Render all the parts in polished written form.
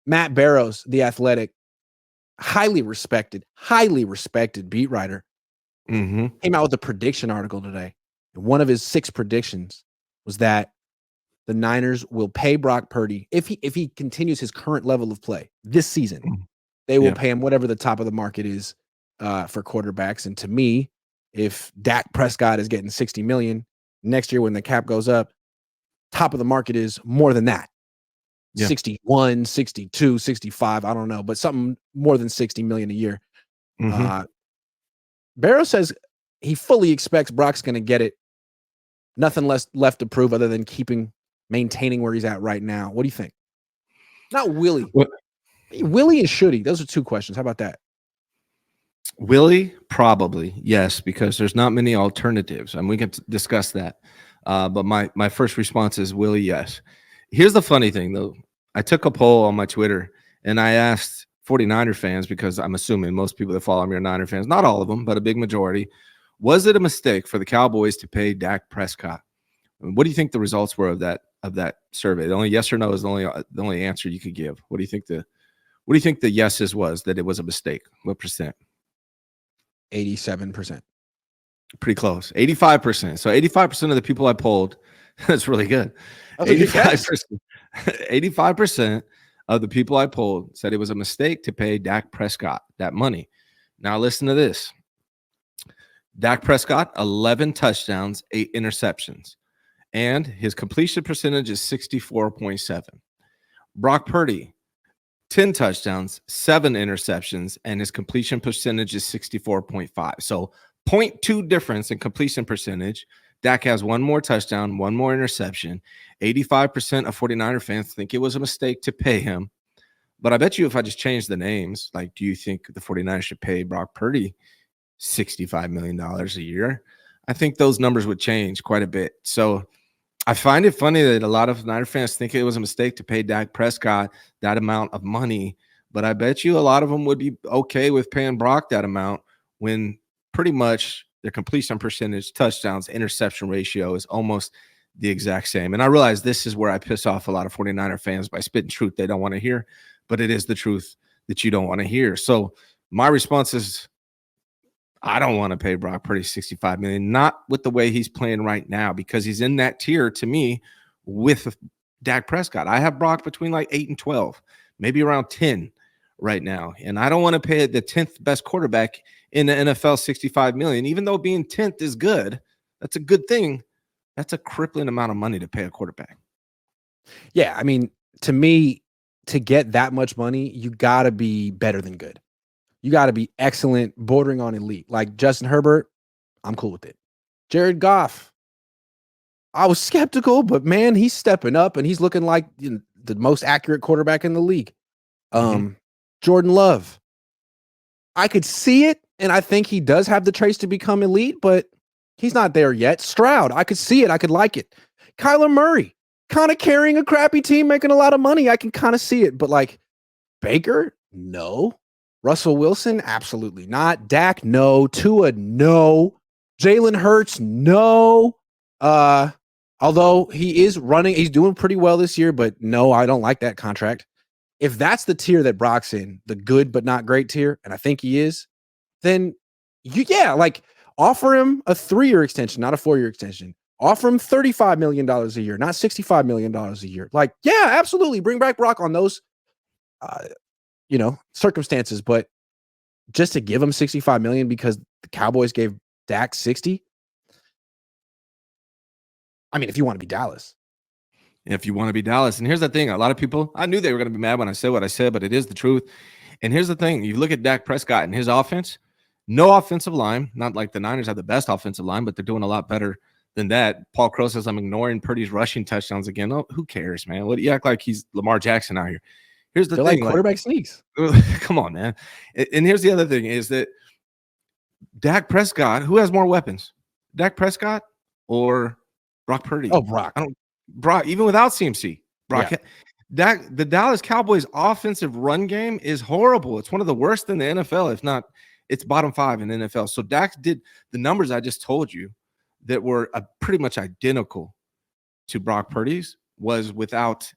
Matt Barrows, The Athletic, highly respected beat writer, came out with a prediction article today. And one of his 6 predictions was that the Niners will pay Brock Purdy if he continues his current level of play this season. They will pay him whatever the top of the market is for quarterbacks. And to me, if Dak Prescott is getting $60 million next year when the cap goes up, top of the market is more than that. 61, 62, 65, I don't know, but something more than 60 million a year. Barrow says he fully expects Brock's going to get it. Nothing less left to prove other than maintaining where he's at right now. What do you think? Not Willie. Willie and should he? Those are 2 questions. How about that? Willie, probably, yes, because there's not many alternatives, and we can discuss that. But my first response is Willie, yes. Here's the funny thing, though. I took a poll on my Twitter, and I asked 49er fans, because I'm assuming most people that follow me are Niner fans, not all of them, but a big majority, was it a mistake for the Cowboys to pay Dak Prescott? What do you think the results were of that survey? The only yes or no is the only answer you could give. What do you think the yeses was that it was a mistake? What percent? 87%. Pretty close. 85%. So 85% of the people I polled, that's really good. 85% of the people I polled said it was a mistake to pay Dak Prescott that money. Now listen to this. Dak Prescott, 11 touchdowns, 8 interceptions. And his completion percentage is 64.7. Brock Purdy, 10 touchdowns, 7 interceptions, and his completion percentage is 64.5. So 0.2 difference in completion percentage. Dak has 1 more touchdown, 1 more interception. 85% of 49er fans think it was a mistake to pay him. But I bet you if I just change the names, like, do you think the 49ers should pay Brock Purdy $65 million a year? I think those numbers would change quite a bit. So I find it funny that a lot of Niner fans think it was a mistake to pay Dak Prescott that amount of money. But I bet you a lot of them would be okay with paying Brock that amount when pretty much their completion percentage, touchdowns, interception ratio is almost the exact same. And I realize this is where I piss off a lot of 49er fans by spitting truth they don't want to hear, but it is the truth that you don't want to hear. So my response is, I don't want to pay Brock Purdy $65 million, not with the way he's playing right now, because he's in that tier to me with Dak Prescott. I have Brock between like 8 and 12, maybe around 10 right now. And I don't want to pay the 10th best quarterback in the NFL $65 million, even though being 10th is good. That's a good thing. That's a crippling amount of money to pay a quarterback. Yeah, I mean, to me, to get that much money, you got to be better than good. You got to be excellent, bordering on elite. Like Justin Herbert, I'm cool with it. Jared Goff, I was skeptical, but man, he's stepping up and he's looking like the most accurate quarterback in the league. Jordan Love, I could see it, and I think he does have the traits to become elite, but he's not there yet. Stroud, I could see it. I could like it. Kyler Murray, kind of carrying a crappy team, making a lot of money. I can kind of see it, but like Baker, no. Russell Wilson, absolutely not. Dak, no. Tua, no. Jalen Hurts, no. Although he is running, he's doing pretty well this year, but no, I don't like that contract. If that's the tier that Brock's in, the good but not great tier, and I think he is, then offer him a 3-year extension, not a 4-year extension. Offer him $35 million a year, not $65 million a year. Like, yeah, absolutely. Bring back Brock on those circumstances, but just to give him $65 million because the Cowboys gave Dak 60. I mean, if you want to be Dallas. If you want to be Dallas. And here's the thing. A lot of people, I knew they were going to be mad when I said what I said, but it is the truth. And here's the thing. You look at Dak Prescott and his offense, no offensive line. Not like the Niners have the best offensive line, but they're doing a lot better than that. Paul Crow says I'm ignoring Purdy's rushing touchdowns again. Oh, who cares, man? What do you act like he's Lamar Jackson out here? Here's the thing. Like quarterback sneaks. Come on, man. And here's the other thing is that Dak Prescott, who has more weapons? Dak Prescott or Brock Purdy? Oh, Brock. Brock, even without CMC. Brock. Yeah. The Dallas Cowboys offensive run game is horrible. It's one of the worst in the NFL, if not it's bottom 5 in the NFL. So Dak did the numbers I just told you that were pretty much identical to Brock Purdy's was without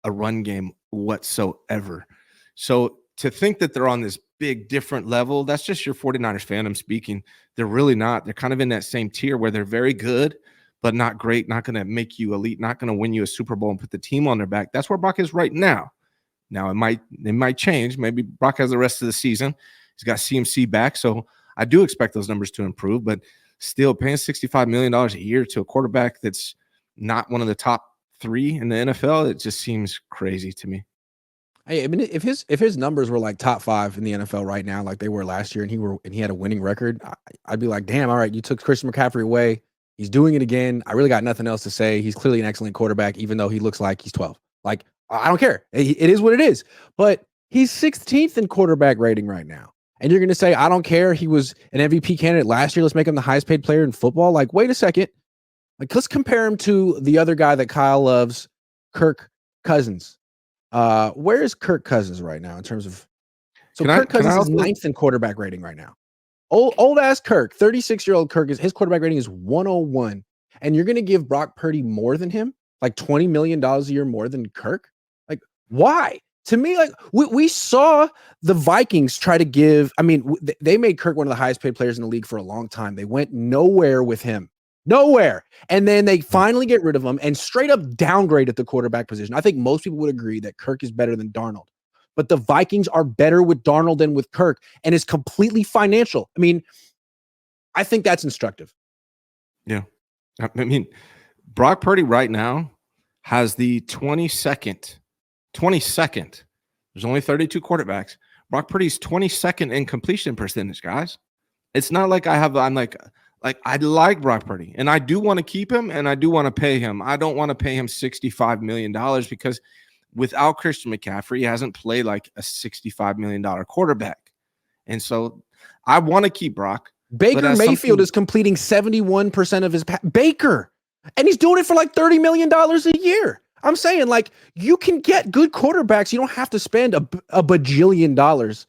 a run game whatsoever. So to think that they're on this big different level, that's just your 49ers fandom speaking. They're really not. They're kind of in that same tier where they're very good, but not great, not going to make you elite, not going to win you a Super Bowl and put the team on their back. That's where Brock is right now. Now it might change. Maybe Brock has the rest of the season. He's got CMC back, so I do expect those numbers to improve. But still, paying $65 million a year to a quarterback that's not one of the top 3 in the NFL, it just seems crazy to me. Hey, I mean, if his numbers were like top 5 in the NFL right now, like they were last year, and he had a winning record, I'd be like, damn, all right, you took Christian McCaffrey away. He's doing it again. I really got nothing else to say. He's clearly an excellent quarterback, even though he looks like he's 12. Like, I don't care. It is what it is. But he's 16th in quarterback rating right now. And you're going to say, I don't care. He was an MVP candidate last year. Let's make him the highest paid player in football. Like, wait a second. Like, let's compare him to the other guy that Kyle loves, Kirk Cousins. Where is Kirk Cousins right now in terms of? So Kirk Cousins is 9th in quarterback rating right now. Old ass Kirk, 36-year-old Kirk, his quarterback rating is 101. And you're going to give Brock Purdy more than him, like $20 million a year more than Kirk? Like, why? To me, like we saw the Vikings try to give. I mean, they made Kirk one of the highest paid players in the league for a long time. They went nowhere with him. Nowhere. And then they finally get rid of him and straight up downgrade at the quarterback position. I think most people would agree that Kirk is better than Darnold. But the Vikings are better with Darnold than with Kirk, and it's completely financial. I mean, I think that's instructive. Yeah. I mean, Brock Purdy right now has the 22nd. There's only 32 quarterbacks. Brock Purdy's 22nd in completion percentage, guys. It's not like I'm like I like Brock Purdy, and I do want to keep him, and I do want to pay him. I don't want to pay him $65 million because without Christian McCaffrey, he hasn't played like a $65 million quarterback. And so I want to keep Brock. Baker Mayfield is completing 71% of his Baker, and he's doing it for like $30 million a year. I'm saying, like, you can get good quarterbacks. You don't have to spend a bajillion dollars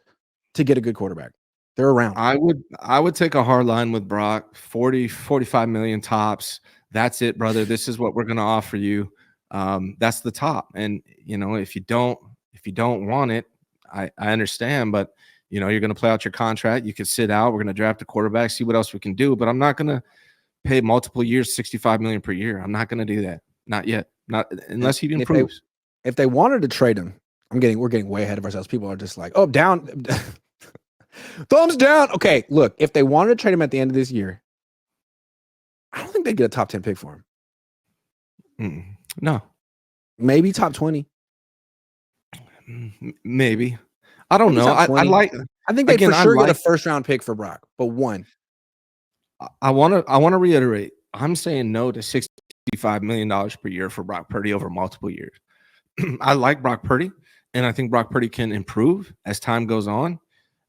to get a good quarterback. They're around. I would take a hard line with Brock, 45 million tops. That's it, brother. This is what we're going to offer you. That's the top. And, you know, if you don't want it, I understand, but you know, you're going to play out your contract. You could sit out. We're going to draft a quarterback, see what else we can do, but I'm not going to pay multiple years, $65 million per year. I'm not going to do that. Not yet. Not unless he improves. If they wanted to trade him, we're getting way ahead of ourselves. People are just like, oh, down. Thumbs down. Okay, look, if they wanted to trade him at the end of this year, I don't think they'd get a top 10 pick for him. No. Maybe top 20. Maybe. I don't know. I think they'd for sure get a first round pick for Brock, but one. I want to reiterate. I'm saying no to $65 million per year for Brock Purdy over multiple years. I like Brock Purdy, and I think Brock Purdy can improve as time goes on.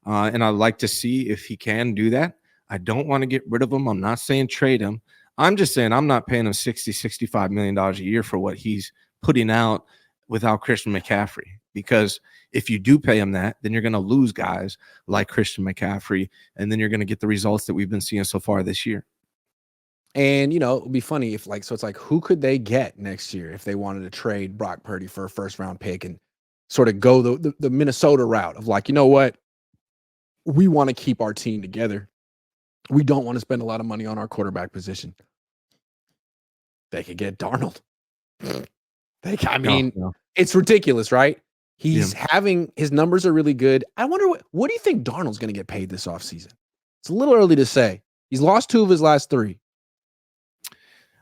And I'd like to see if he can do that. I don't want to get rid of him. I'm not saying trade him. I'm just saying I'm not paying him $65 million a year for what he's putting out without Christian McCaffrey. Because if you do pay him that, then you're going to lose guys like Christian McCaffrey, and then you're going to get the results that we've been seeing so far this year. And, you know, it would be funny if so it's like, who could they get next year if they wanted to trade Brock Purdy for a first round pick and sort of go the Minnesota route of like, you know what? We want to keep our team together. We don't want to spend a lot of money on our quarterback position. They could get Darnold. It's ridiculous, right? He's having his numbers are really good. I wonder what do you think Darnold's going to get paid this offseason? It's a little early to say. He's lost 2 of his last 3.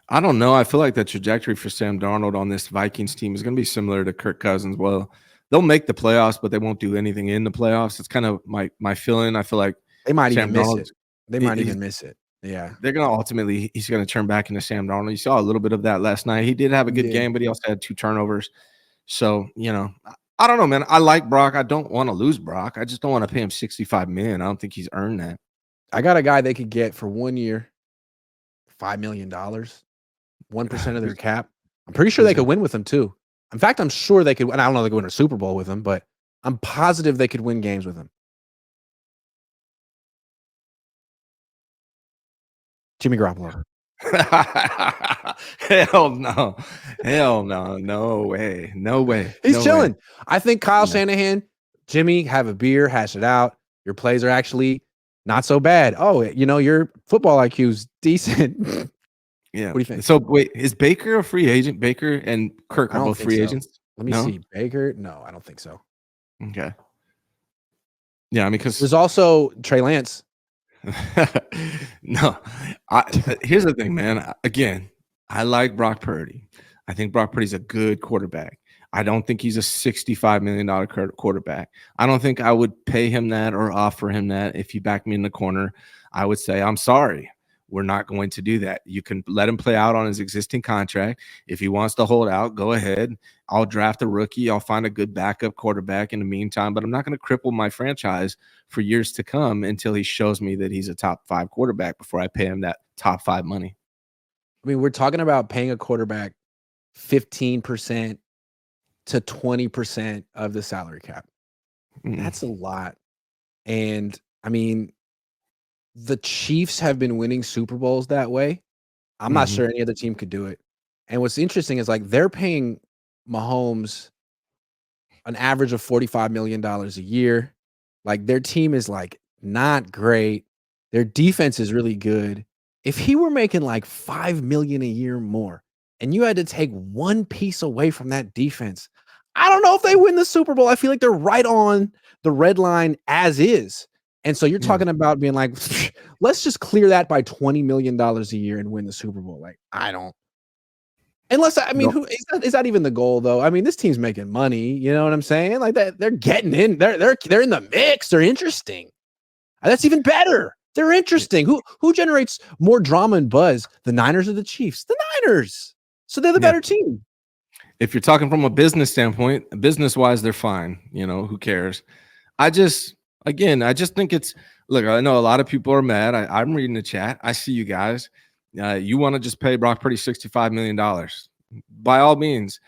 I don't know. I feel like the trajectory for Sam Darnold on this Vikings team is going to be similar to Kirk Cousins. Well, they'll make the playoffs, but they won't do anything in the playoffs. It's kind of my feeling. I feel like they might even miss it. They might even miss it. Yeah. They're going to ultimately, he's going to turn back into Sam Darnold. You saw a little bit of that last night. He did have a good game, but he also had 2 turnovers. So, you know, I don't know, man. I like Brock. I don't want to lose Brock. I just don't want to pay him $65 million. I don't think he's earned that. I got a guy they could get for 1 year, $5 million, 1% of their cap. I'm pretty sure they could win with him too. In fact, I'm sure they could. And I don't know if they could win a Super Bowl with him, but I'm positive they could win games with him. Jimmy Garoppolo. Hell no. Hell no. No way. No way. He's No way. chilling. I think Kyle Yeah. Shanahan, Jimmy, have a beer, hash it out. Your plays are actually not so bad. Oh, your football IQ's decent. What Yeah. do you think? So wait, is Baker a free agent? Baker and Kirk I are don't both think free so. agents? Let me No? see. Baker? No, I don't think so. Okay. Yeah, I mean, because There's also Trey Lance. no, here's the thing, man. Again, I like Brock Purdy. I think Brock Purdy's a good quarterback. I don't think he's a $65 million quarterback. I don't think I would pay him that or offer him that. If you back me in the corner, I would say, I'm sorry. We're not going to do that. You can let him play out on his existing contract. If he wants to hold out, go ahead. I'll draft a rookie. I'll find a good backup quarterback in the meantime, but I'm not going to cripple my franchise for years to come until he shows me that he's a top 5 quarterback before I pay him that top 5 money. I mean, we're talking about paying a quarterback 15% to 20% of the salary cap. That's a lot. And I mean, the Chiefs have been winning Super Bowls that way. I'm not sure any other team could do it. And what's interesting is like they're paying Mahomes an average of $45 million a year. Like their team is like not great. Their defense is really good. If he were making like $5 million a year more and you had to take one piece away from that defense, I don't know if they win the Super Bowl. I feel like they're right on the red line as is. And so you're talking about being like, let's just clear that by $20 million a year and win the Super Bowl. Like, I don't. Unless I mean, No. who is that even the goal though? I mean, this team's making money. You know what I'm saying? Like that, they're getting in. They're in the mix. They're interesting. That's even better. They're interesting. Who generates more drama and buzz? The Niners or the Chiefs? The Niners. So they're the better team. If you're talking from a business standpoint, business-wise, they're fine. Who cares? I just think it's look, I know a lot of people are mad. I'm reading the chat. I see you guys. You want to just pay Brock Purdy $65 million. By all means,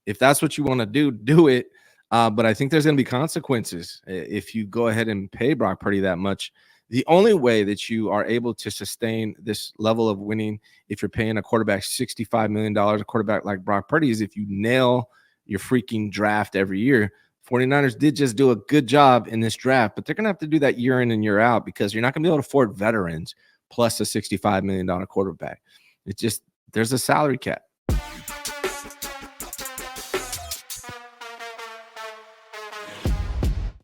if that's what you want to do it. But I think there's going to be consequences if you go ahead and pay Brock Purdy that much. The only way that you are able to sustain this level of winning, if you're paying a quarterback $65 million, a quarterback like Brock Purdy, is if you nail your freaking draft every year. 49ers did just do a good job in this draft, but they're going to have to do that year in and year out because you're not going to be able to afford veterans plus a $65 million quarterback. It's just there's a salary cap.